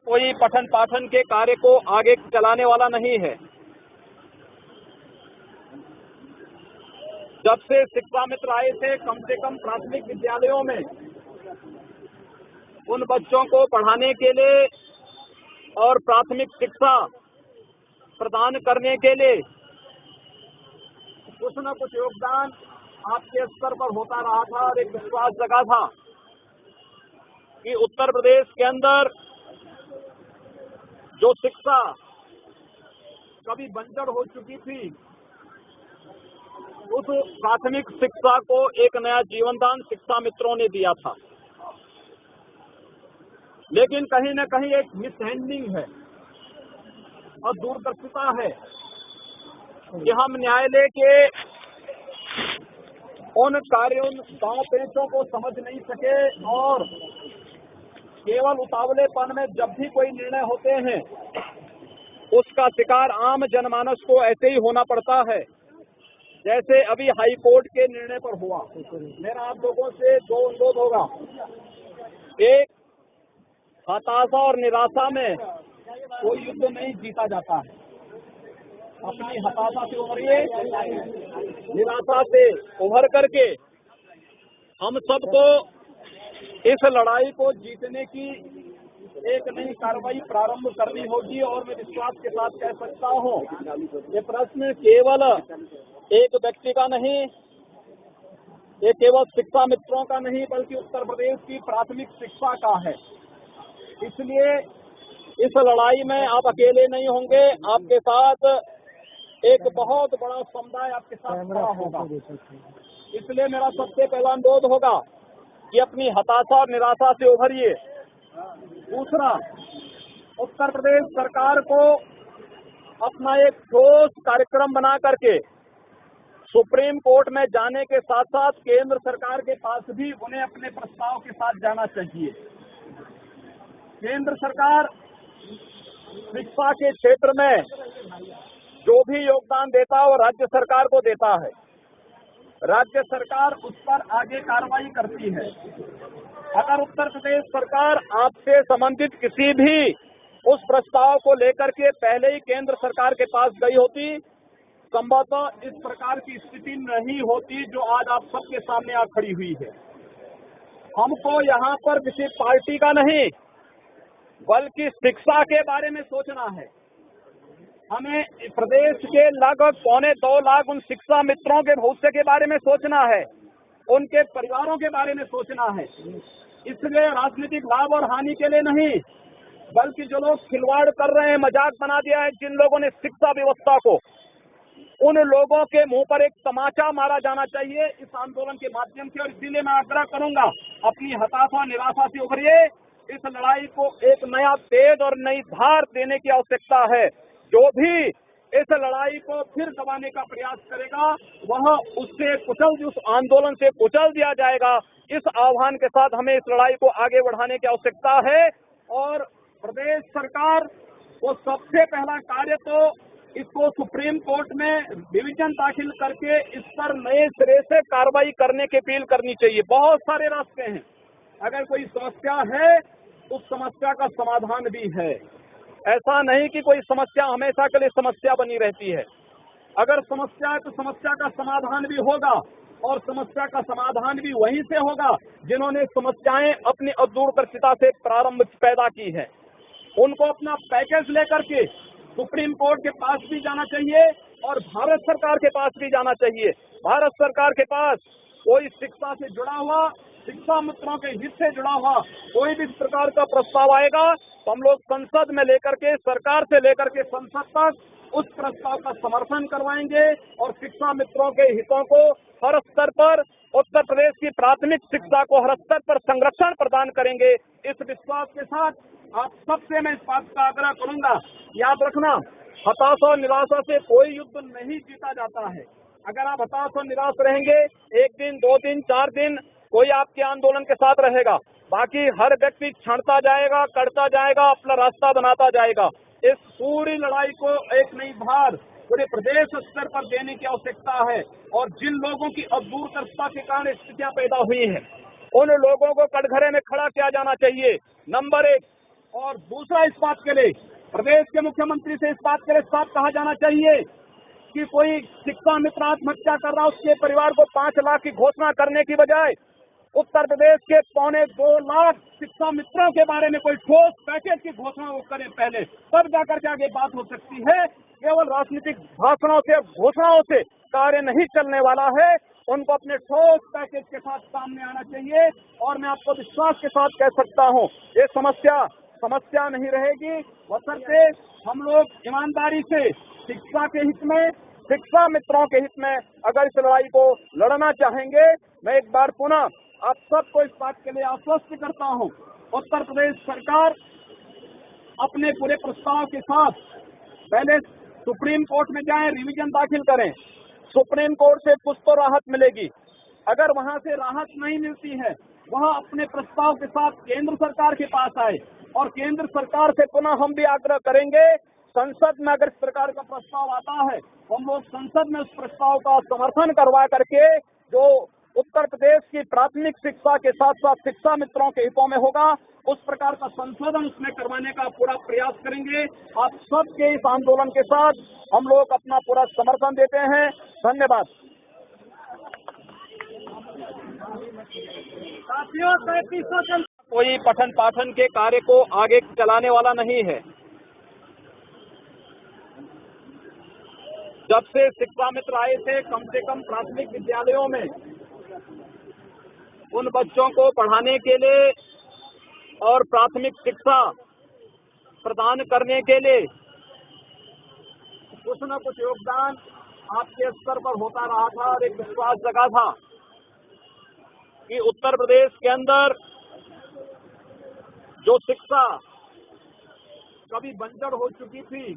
कोई पठन पाठन के कार्य को आगे चलाने वाला नहीं है। जब से शिक्षा मित्र आए थे, कम से कम प्राथमिक विद्यालयों में उन बच्चों को पढ़ाने के लिए और प्राथमिक शिक्षा प्रदान करने के लिए कुछ न कुछ योगदान आपके स्तर पर होता रहा था और एक विश्वास जगा था कि उत्तर प्रदेश के अंदर जो शिक्षा कभी बंजर हो चुकी थी, उस प्राथमिक शिक्षा को एक नया जीवनदान शिक्षा मित्रों ने दिया था। लेकिन कहीं न कहीं एक मिसहैंडलिंग है और दूरदर्शिता है कि हम न्यायालय के उन कार्यों, दांव पेचों को समझ नहीं सके और केवल उतावलेपन में जब भी कोई निर्णय होते हैं उसका शिकार आम जनमानस को ऐसे ही होना पड़ता है, जैसे अभी हाई कोर्ट के निर्णय पर हुआ। मेरा आप लोगों से दो अनुरोध होगा। एक, हताशा और निराशा में कोई युद्ध नहीं जीता जाता है। अपनी हताशा से उभरिए, निराशा से उभर करके हम सबको इस लड़ाई को जीतने की एक नई कार्रवाई प्रारंभ करनी होगी। और मैं विश्वास के साथ कह सकता हूँ, ये प्रश्न केवल एक व्यक्ति का नहीं, ये केवल शिक्षा मित्रों का नहीं, बल्कि उत्तर प्रदेश की प्राथमिक शिक्षा का है। इसलिए इस लड़ाई में आप अकेले नहीं होंगे, आपके साथ एक बहुत बड़ा समुदाय आपके साथ खड़ा होगा। इसलिए मेरा सबसे पहला अनुरोध होगा कि अपनी हताशा और निराशा से उभरिए। दूसरा, उत्तर प्रदेश सरकार को अपना एक ठोस कार्यक्रम बना करके सुप्रीम कोर्ट में जाने के साथ साथ केंद्र सरकार के पास भी उन्हें अपने प्रस्ताव के साथ जाना चाहिए। केंद्र सरकार शिक्षा के क्षेत्र में जो भी योगदान देता है वो राज्य सरकार को देता है। राज्य सरकार उस पर आगे कार्रवाई करती है। अगर उत्तर प्रदेश सरकार आपसे संबंधित किसी भी उस प्रस्ताव को लेकर के पहले ही केंद्र सरकार के पास गई होती, संभवतः इस प्रकार की स्थिति नहीं होती जो आज आप सबके सामने आ खड़ी हुई है। हमको यहाँ पर किसी पार्टी का नहीं, बल्कि शिक्षा के बारे में सोचना है। हमें प्रदेश के लगभग 2.25 लाख उन शिक्षा मित्रों के भविष्य के बारे में सोचना है, उनके परिवारों के बारे में सोचना है। इसलिए राजनीतिक लाभ और हानि के लिए नहीं, बल्कि जो लोग खिलवाड़ कर रहे हैं, मजाक बना दिया है जिन लोगों ने शिक्षा व्यवस्था को, उन लोगों के मुंह पर एक तमाचा मारा जाना चाहिए इस आंदोलन के माध्यम से। और इसीलिए मैं आग्रह करूंगा, अपनी हताशा निराशा से उभरिए। इस लड़ाई को एक नया तेज और नई धार देने की आवश्यकता है। जो भी इस लड़ाई को फिर दबाने का प्रयास करेगा, वह उससे कुचल, उस आंदोलन से कुचल दिया जाएगा। इस आह्वान के साथ हमें इस लड़ाई को आगे बढ़ाने की आवश्यकता है। और प्रदेश सरकार को सबसे पहला कार्य तो इसको सुप्रीम कोर्ट में डिवीजन दाखिल करके इस पर नए सिरे से कार्रवाई करने की अपील करनी चाहिए। बहुत सारे रास्ते हैं, अगर कोई समस्या है उस समस्या का समाधान भी है। ऐसा नहीं कि कोई समस्या हमेशा के लिए समस्या बनी रहती है। अगर समस्या है तो समस्या का समाधान भी होगा, और समस्या का समाधान भी वहीं से होगा जिन्होंने समस्याएं अपनी दूरदर्शिता से प्रारंभ पैदा की है। उनको अपना पैकेज लेकर के सुप्रीम कोर्ट के पास भी जाना चाहिए और भारत सरकार के पास भी जाना चाहिए। भारत सरकार के पास कोई शिक्षा से जुड़ा हुआ, शिक्षा मित्रों के हित से जुड़ा हुआ कोई भी इस प्रकार का प्रस्ताव आएगा तो हम लोग संसद में लेकर के, सरकार से लेकर के संसद तक उस प्रस्ताव का समर्थन करवाएंगे और शिक्षा मित्रों के हितों को हर स्तर पर, उत्तर प्रदेश की प्राथमिक शिक्षा को हर स्तर पर संरक्षण प्रदान करेंगे। इस विश्वास के साथ आप सबसे मैं इस बात का आग्रह करूंगा, याद रखना, हताशा और निराशा से कोई युद्ध नहीं जीता जाता है। अगर आप हताश और निराश रहेंगे, 1 दिन, 2 दिन, 4 दिन कोई आपके आंदोलन के साथ रहेगा, बाकी हर व्यक्ति छांटता जाएगा, करता जाएगा, अपना रास्ता बनाता जाएगा। इस पूरी लड़ाई को एक नई धार पूरे प्रदेश स्तर पर देने की आवश्यकता है। और जिन लोगों की दूरदर्शिता के कारण स्थितियां पैदा हुई हैं, उन लोगों को कटघरे में खड़ा किया जाना चाहिए। नंबर 1, और दूसरा, इस बात के लिए प्रदेश के मुख्यमंत्री से इस बात के लिए साफ कहा जाना चाहिए कि कोई शिक्षा मित्र आत्महत्या कर रहा, उसके परिवार को 5 लाख की घोषणा करने की बजाय उत्तर प्रदेश के 2.25 लाख शिक्षा मित्रों के बारे में कोई ठोस पैकेज की घोषणा वो करें पहले, तब जाकर के आगे बात हो सकती है। केवल राजनीतिक भाषणों से, घोषणाओं से कार्य नहीं चलने वाला है। उनको अपने ठोस पैकेज के साथ सामने आना चाहिए। और मैं आपको विश्वास के साथ कह सकता हूँ, ये समस्या नहीं रहेगी, बशर्ते हम लोग ईमानदारी से शिक्षा के हित में, शिक्षा मित्रों के हित में अगर इस लड़ाई को लड़ना चाहेंगे। मैं एक बार पुनः आप सबको इस बात के लिए आश्वस्त करता हूं, उत्तर प्रदेश सरकार अपने पूरे प्रस्ताव के साथ पहले सुप्रीम कोर्ट में जाएं, रिवीजन दाखिल करें। सुप्रीम कोर्ट से कुछ तो राहत मिलेगी। अगर वहां से राहत नहीं मिलती है, वहां अपने प्रस्ताव के साथ केंद्र सरकार के पास आए और केंद्र सरकार से पुनः हम भी आग्रह करेंगे, संसद में अगर इस प्रकार का प्रस्ताव आता है, हम लोग संसद में उस प्रस्ताव का समर्थन करवा करके जो उत्तर प्रदेश की प्राथमिक शिक्षा के साथ साथ शिक्षा मित्रों के हितों में होगा, उस प्रकार का संशोधन उसमें करवाने का पूरा प्रयास करेंगे। आप सबके इस आंदोलन के साथ हम लोग अपना पूरा समर्थन देते हैं। धन्यवाद। साथियों, 3700 कोई पठन पाठन के कार्य को आगे चलाने वाला नहीं है। जब से शिक्षा मित्र आए थे, कम से कम प्राथमिक विद्यालयों में उन बच्चों को पढ़ाने के लिए और प्राथमिक शिक्षा प्रदान करने के लिए कुछ न कुछ योगदान आपके स्तर पर होता रहा था और एक विश्वास जगा था कि उत्तर प्रदेश के अंदर जो शिक्षा कभी बंजर हो चुकी थी,